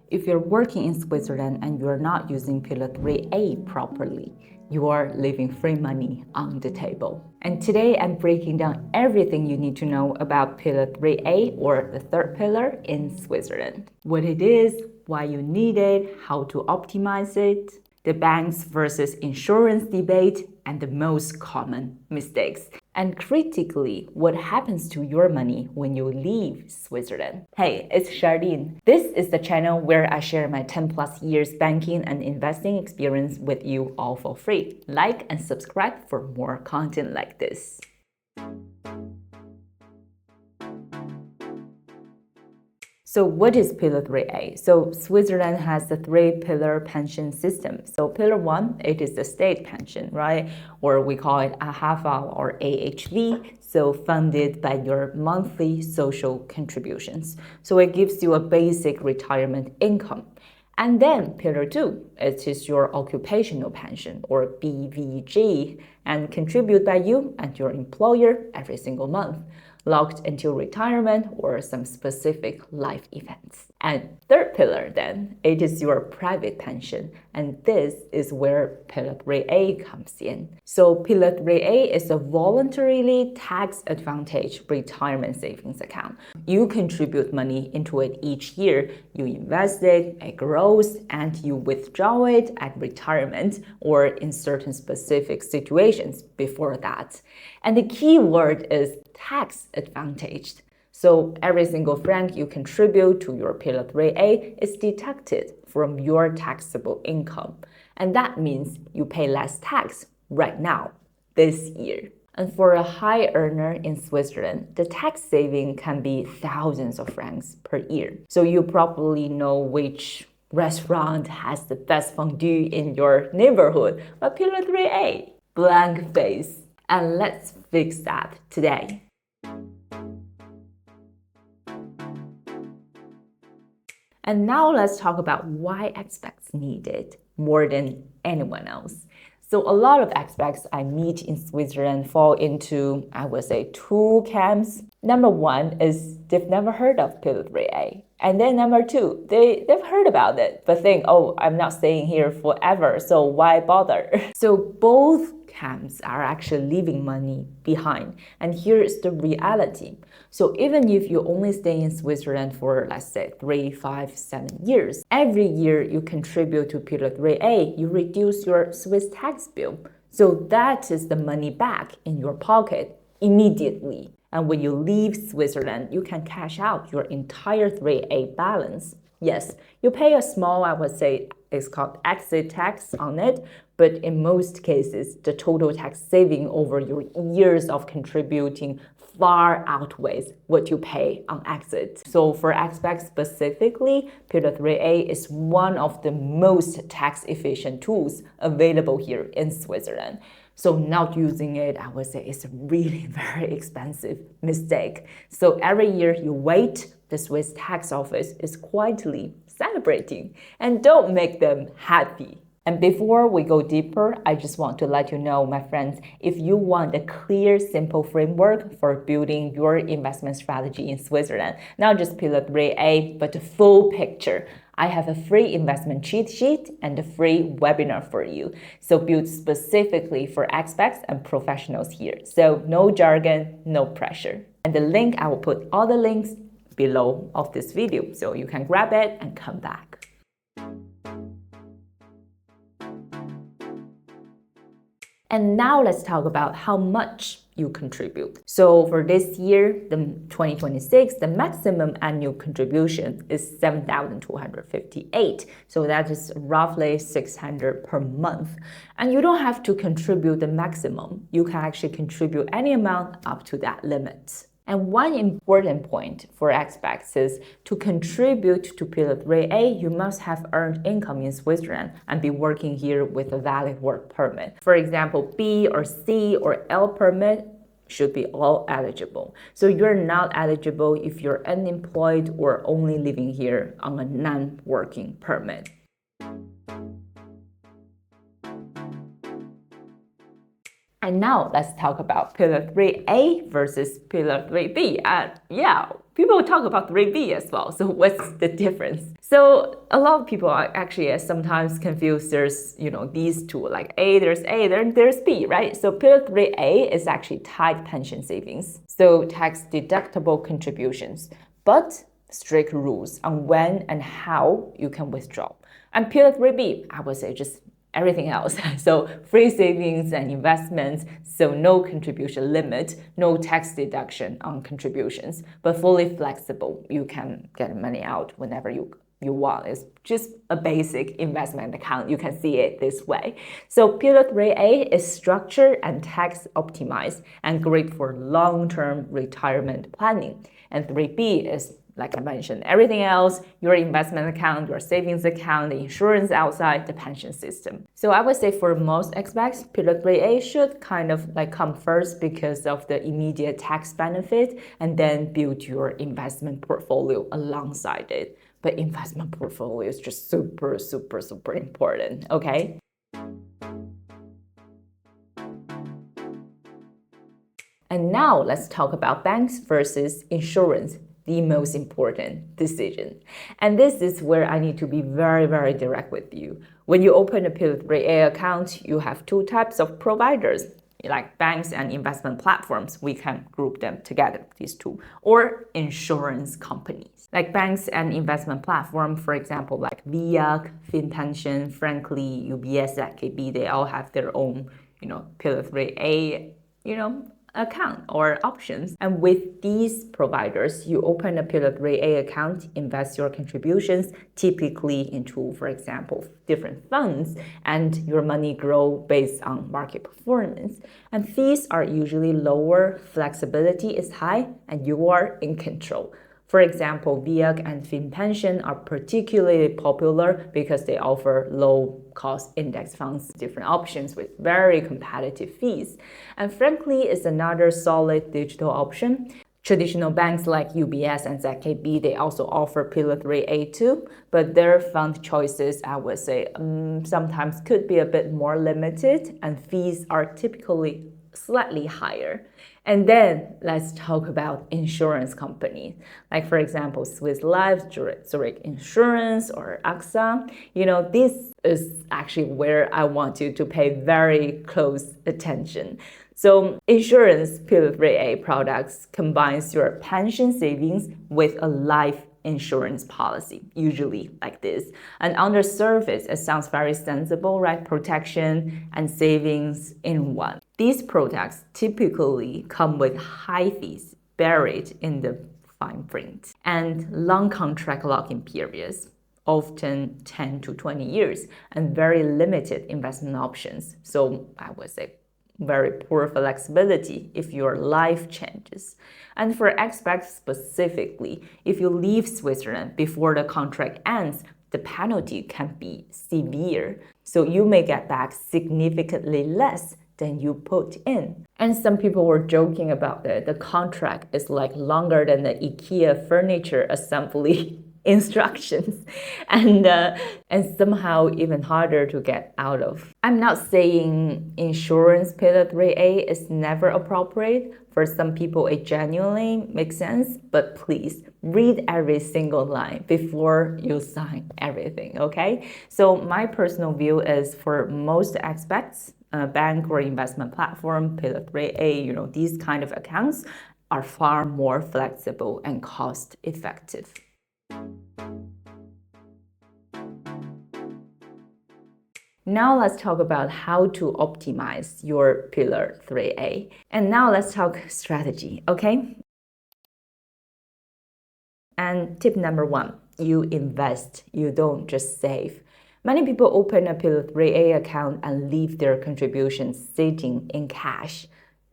if you're working in Switzerland and you're not using Pillar 3A properly, you are leaving free money on the table. And today I'm breaking down everything you need to know about Pillar 3A, or the third pillar in Switzerland. What it is, why you need it, how to optimize it, the banks versus insurance debate, and the most common mistakes. And critically, what happens to your money when you leave Switzerland. Hey, it's Charlene. This is the channel where I share my 10 plus years banking and investing experience with you all for free. Like and subscribe for more content like this. So what is Pillar 3A? So Switzerland has the three-pillar pension system. So Pillar 1, it is the state pension, right? Or we call it AHV or AHV, so funded by your monthly social contributions. So it gives you a basic retirement income. And then Pillar 2, it is your occupational pension, or BVG, and contributed by you and your employer every single month, locked until retirement or some specific life events. And third pillar then, it is your private pension, and this is where Pillar 3A comes in. So Pillar 3A is a voluntarily tax-advantaged retirement savings account. You contribute money into it each year, you invest it, it grows, and you withdraw it at retirement or in certain specific situations before that. And the key word is tax-advantaged. So every single franc you contribute to your Pillar 3A is deducted from your taxable income. And that means you pay less tax right now, this year. And for a high earner in Switzerland, the tax saving can be thousands of francs per year. So you probably know which restaurant has the best fondue in your neighborhood, but Pillar 3A, blank face. And let's fix that today. And now let's talk about why expats need it more than anyone else. So a lot of expats I meet in Switzerland fall into, I would say, two camps. Number one is they've never heard of Pillar 3A. And then number two, they've heard about it, but think, oh, I'm not staying here forever, so why bother? So both camps are actually leaving money behind. And here is the reality. So even if you only stay in Switzerland for, let's say, 3, 5, 7 years, every year you contribute to Pillar 3A, you reduce your Swiss tax bill. So that is the money back in your pocket immediately. And when you leave Switzerland, you can cash out your entire 3A balance. Yes, you pay a small, I would say, it's called exit tax on it, but in most cases, the total tax saving over your years of contributing far outweighs what you pay on exit. So for expats specifically, Pillar 3A is one of the most tax-efficient tools available here in Switzerland. So not using it, I would say, is a really very expensive mistake. So every year you wait, the Swiss tax office is quietly celebrating, and don't make them happy. And before we go deeper, I just want to let you know, my friends, if you want a clear, simple framework for building your investment strategy in Switzerland, not just Pillar 3A, but the full picture, I have a free investment cheat sheet and a free webinar for you. So built specifically for expats and professionals here. So no jargon, no pressure. And the link, I will put all the links below of this video, so you can grab it and come back. And now let's talk about how much you contribute. So for this year, the 2026, the maximum annual contribution is 7,258. So that is roughly 600 per month. And you don't have to contribute the maximum. You can actually contribute any amount up to that limit. And one important point for expats is to contribute to Pillar 3A, you must have earned income in Switzerland and be working here with a valid work permit. For example, B or C or L permit should be all eligible. So you're not eligible if you're unemployed or only living here on a non-working permit. And now let's talk about Pillar 3A versus Pillar 3B. People talk about 3B as well. So what's the difference? So a lot of people are actually sometimes confused. There's, these two, like there's A, then there's B, right? So Pillar 3A is actually tied pension savings. So tax deductible contributions, but strict rules on when and how you can withdraw. And Pillar 3B, I would say just everything else. So free savings and investments, so no contribution limit, no tax deduction on contributions, but fully flexible. You can get money out whenever you want. It's just a basic investment account. You can see it this way. So Pillar 3A is structured and tax optimized and great for long-term retirement planning. And 3B is, like I mentioned, everything else, your investment account, your savings account, the insurance outside, the pension system. So I would say for most expats, Pillar 3A should kind of like come first because of the immediate tax benefit, and then build your investment portfolio alongside it. But investment portfolio is just super, super, super important, okay? And now let's talk about banks versus insurance, the most important decision. And this is where I need to be very, very direct with you. When you open a Pillar 3A account, you have two types of providers, like banks and investment platforms. We can group them together, these two, or insurance companies. Like banks and investment platform, for example, like VIAC, FinPension, Frankly, UBS, ZKB, they all have their own, Pillar 3A, account or options. And with these providers, you open a Pillar 3A account, invest your contributions typically into, for example, different funds, and your money grow based on market performance. And fees are usually lower, flexibility is high, and you are in control. For example, VIAC and FinPension are particularly popular because they offer low-cost index funds, different options with very competitive fees. And Frankly is another solid digital option. Traditional banks like UBS and ZKB, they also offer Pillar 3A too, but their fund choices, I would say, sometimes could be a bit more limited, and fees are typically slightly higher. And then let's talk about insurance companies. Like for example, Swiss Life, Zurich Insurance, or AXA. This is actually where I want you to pay very close attention. So insurance Pillar 3A products combines your pension savings with a life insurance policy, usually like this. And on the surface, it sounds very sensible, right? Protection and savings in one. These products typically come with high fees buried in the fine print and long contract lock-in periods, often 10 to 20 years, and very limited investment options. So I would say very poor flexibility if your life changes. And for expats specifically, if you leave Switzerland before the contract ends, the penalty can be severe. So you may get back significantly less than you put in. And some people were joking about it. The contract is like longer than the IKEA furniture assembly instructions, and somehow even harder to get out of. I'm not saying insurance Pillar 3A is never appropriate. For some people, it genuinely makes sense, but please read every single line before you sign everything, okay? So my personal view is for most expats, bank or investment platform, Pillar 3A, these kind of accounts are far more flexible and cost effective. Now let's talk about how to optimize your Pillar 3A. And now let's talk strategy, okay? And tip number 1, you invest, you don't just save. Many people open a Pillar 3A account and leave their contributions sitting in cash.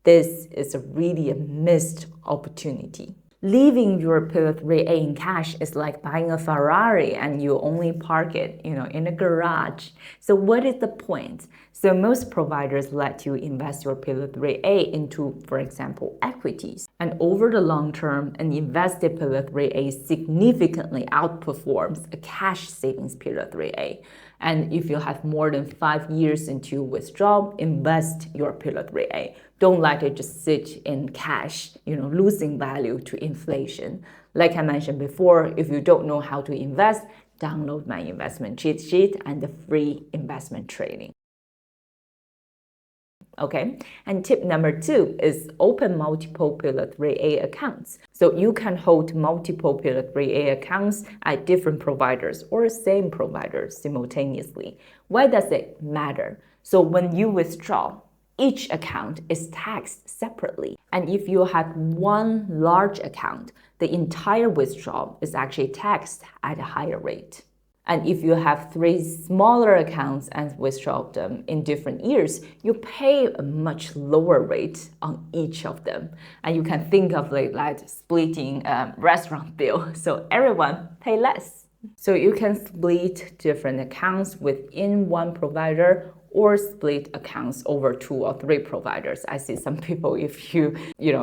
This is really a missed opportunity. Leaving your Pillar 3A in cash is like buying a Ferrari and you only park it, in a garage. So what is the point? So most providers let you invest your Pillar 3A into, for example, equities. And over the long term, an invested Pillar 3A significantly outperforms a cash savings Pillar 3A. And if you have more than 5 years into withdrawal, invest your Pillar 3A. Don't let it just sit in cash, losing value to inflation. Like I mentioned before, if you don't know how to invest, download my investment cheat sheet and the free investment training. Okay, and tip number 2 is open multiple Pillar 3A accounts. So you can hold multiple Pillar 3A accounts at different providers or same provider simultaneously. Why does it matter? So when you withdraw, each account is taxed separately. And if you have one large account, the entire withdrawal is actually taxed at a higher rate. And if you have 3 smaller accounts and withdraw them in different years, you pay a much lower rate on each of them. And you can think of it like splitting a restaurant bill, so everyone pay less. So you can split different accounts within one provider or split accounts over 2 or 3 providers. I see some people,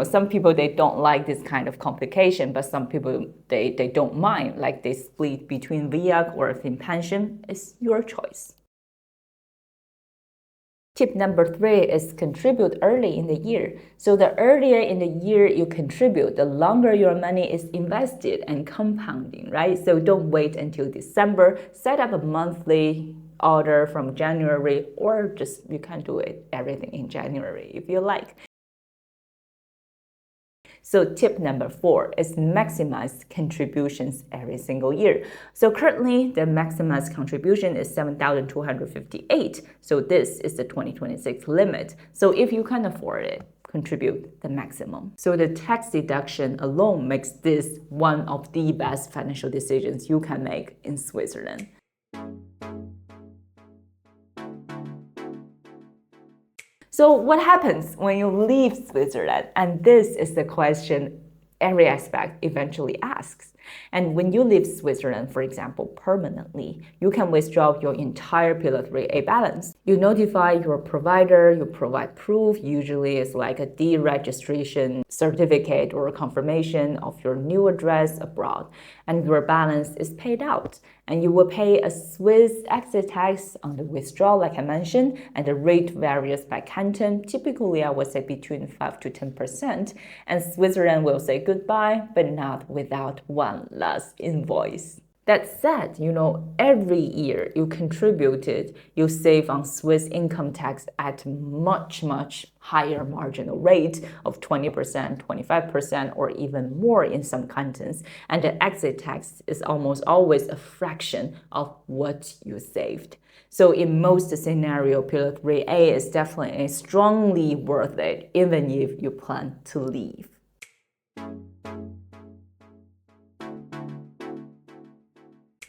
some people, they don't like this kind of complication, but some people, they don't mind, like they split between VIAC or FinPension. It's your choice. Tip number 3 is contribute early in the year. So the earlier in the year you contribute, the longer your money is invested and compounding, right? So don't wait until December. Set up a monthly order from January, or just you can do it everything in January if you like. So tip number 4 is maximize contributions every single year. So currently the maximized contribution is 7,258. So this is the 2026 limit. So if you can afford it, contribute the maximum. So the tax deduction alone makes this one of the best financial decisions you can make in Switzerland. So what happens when you leave Switzerland? And this is the question every expat eventually asks. And when you leave Switzerland, for example, permanently, you can withdraw your entire Pillar 3A balance. You notify your provider, you provide proof, usually it's like a deregistration certificate or a confirmation of your new address abroad, and your balance is paid out. And you will pay a Swiss exit tax on the withdrawal, like I mentioned, and the rate varies by canton. Typically, I would say between 5 to 10%. And Switzerland will say goodbye, but not without one last invoice. That said, every year you contributed, you save on Swiss income tax at much, much higher marginal rate of 20%, 25%, or even more in some cantons. And the exit tax is almost always a fraction of what you saved. So in most scenarios, Pillar 3A is definitely strongly worth it, even if you plan to leave.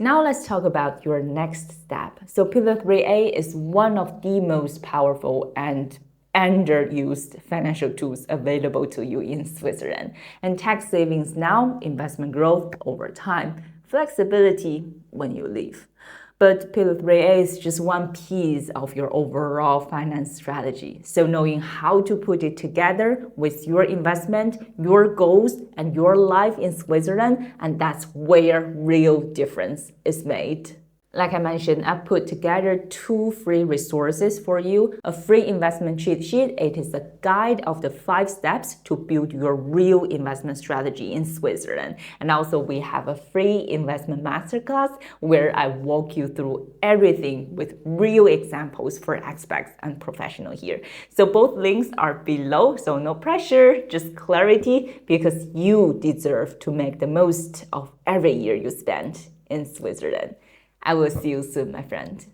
Now let's talk about your next step. So Pillar 3A is one of the most powerful and underused financial tools available to you in Switzerland. And tax savings now, investment growth over time, flexibility when you leave. But Pillar 3A is just one piece of your overall finance strategy. So knowing how to put it together with your investment, your goals, and your life in Switzerland, and that's where real difference is made. Like I mentioned, I put together 2 free resources for you. A free investment cheat sheet. It is a guide of the 5 steps to build your real investment strategy in Switzerland. And also we have a free investment masterclass where I walk you through everything with real examples for expats and professionals here. So both links are below, so no pressure, just clarity, because you deserve to make the most of every year you spend in Switzerland. I will see you soon, my friend.